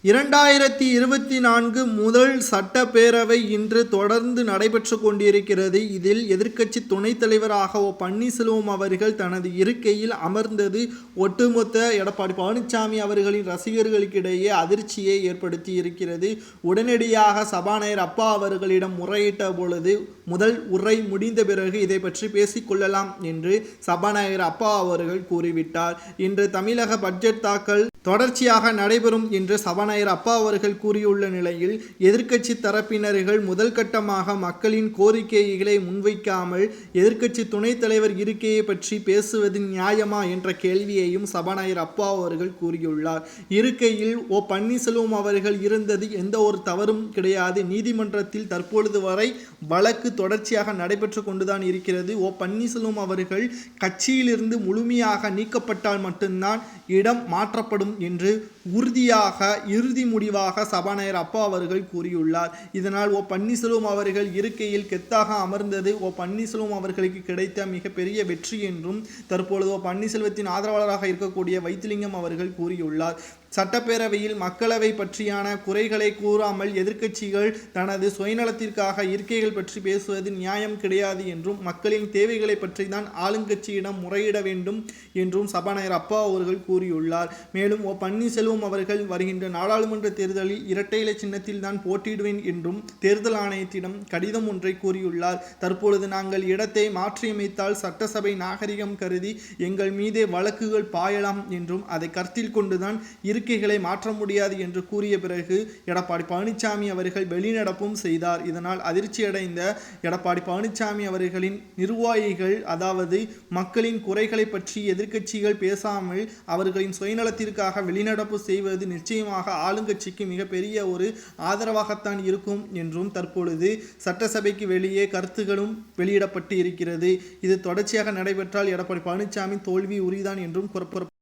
2024 முதல் சட்டப்பேரவை இன்று தொடர்ந்து நடைபெற்று கொண்டிருக்கிறது. இதில் எதிர்க்கட்சி துணைத் தலைவராக பன்னீர்செல்வம் அவர்கள் தனது இருக்கையில் அமர்ந்தது ஒட்டுமொத்த எடப்பாடி பழனிசாமி அவர்களின் ரசிகர்களுக்கிடையே அதிர்ச்சியை ஏற்படுத்தி இருக்கிறது. உடனடியாக சபாநாயகர் அப்பா அவர்களிடம் முறையிட்ட பொழுது முதல் உரை முடிந்த பிறகு இதை பற்றி பேசிக்கொள்ளலாம் என்று சபாநாயகர் அப்பா அவர்கள் கூறிவிட்டார். இன்று தமிழக பட்ஜெட் தாக்கல் தொடர்ச்சியாக நடைபெறும் என்று சபாநாயகர் அப்பா அவர்கள் கூறியுள்ள நிலையில் எதிர்க்கட்சி தரப்பினர்கள் முதல் கட்டமாக மக்களின் கோரிக்கைகளை முன்வைக்காமல் எதிர்க்கட்சி துணைத் தலைவர் இருக்கையை பற்றி பேசுவது நியாயமா என்ற கேள்வியையும் சபாநாயகர் அப்பா அவர்கள் கூறியுள்ளார். இருக்கையில் பன்னீர்செல்வம் அவர்கள் இருந்தது எந்த ஒரு தவறும் கிடையாது. நீதிமன்றத்தில் தற்பொழுது வரை வழக்கு தொடர்ச்சியாக நடைபெற்று கொண்டுதான் இருக்கிறது. பன்னீர்செல்வம் அவர்கள் கட்சியிலிருந்து முழுமையாக நீக்கப்பட்டால் மட்டும்தான் இடம் மாற்றப்படும் என்று உறுதியாக இறுதி முடிவாக சபாநாயகர் அப்பா அவர்கள் கூறியுள்ளார். இதனால் பன்னீர்செல்வம் அவர்கள் இருக்கையில் கெத்தாக அமர்ந்தது பன்னீர்செல்வம் அவர்களுக்கு கிடைத்த மிகப்பெரிய வெற்றி என்றும் தற்பொழுது பன்னீர்செல்வத்தின் ஆதரவாளராக இருக்கக்கூடிய வைத்திலிங்கம் அவர்கள் கூறியுள்ளார். சட்டப்பேரவையில் மக்களவை பற்றியான குறைகளை கூறாமல் எதிர்க்கட்சிகள் தனது சுயநலத்திற்காக இருக்கைகள் பற்றி பேசுவது நியாயம் கிடையாது என்றும் மக்களின் தேவைகளை பற்றி தான் ஆளுங்கட்சியிடம் முறையிட வேண்டும் என்றும் சபாநாயகர் அப்பா அவர்கள் கூறியுள்ளார். மேலும் பன்னீர்செல்வம் அவர்கள் வருகின்ற நாடாளுமன்ற தேர்தலில் இரட்டை இலை சின்னத்தில் தான் போட்டியிடுவேன் என்றும் தேர்தல் ஆணையத்திடம் கடிதம் ஒன்றை கூறியுள்ளார். தற்பொழுது நாங்கள் இடத்தை மாற்றியமைத்தால் சட்டசபை நாகரிகம் கருதி எங்கள் மீதே வழக்குகள் பாயலாம் என்றும் அதை கருத்தில் கொண்டுதான் இருக்கைகளை மாற்ற முடியாது என்று கூறிய பிறகு எடப்பாடி பழனிசாமி அவர்கள் வெளிநடப்பும் செய்தார். இதனால் அதிர்ச்சியடைந்த எடப்பாடி பழனிசாமி அவர்களின் நிர்வாகிகள், அதாவது மக்களின் குறைகளை பற்றி எதிர்க்கட்சிகள் பேசாமல் அவர்களின் சுயநலத்திற்காக வெளிநடப்பு செய்வது நிச்சயமாக ஆளுங்கட்சிக்கு மிகப்பெரிய ஒரு ஆதரவாகத்தான் இருக்கும் என்றும் தற்பொழுது சட்டசபைக்கு வெளியே கருத்துகளும் வெளியிடப்பட்டு இருக்கிறது. இது தொடர்ச்சியாக நடைபெற்றால் எடப்பாடி பழனிசாமி தோல்வி உறுதிதான் என்றும் கூறப்படும்.